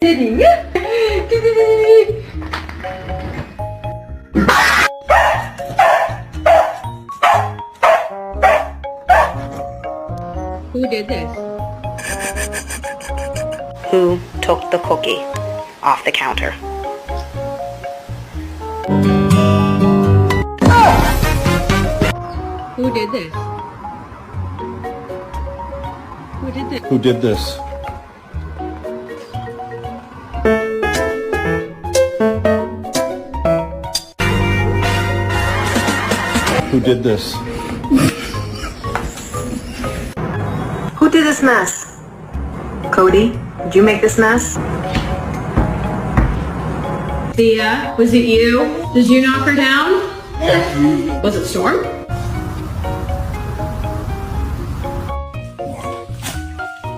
Sitting. Who did this? Who took the cookie off the counter? Who did this? Who did this? Who did this? Who did this? Who did this mess? Cody, did you make this mess? Thea, was it you? Did you knock her down? Was it Storm?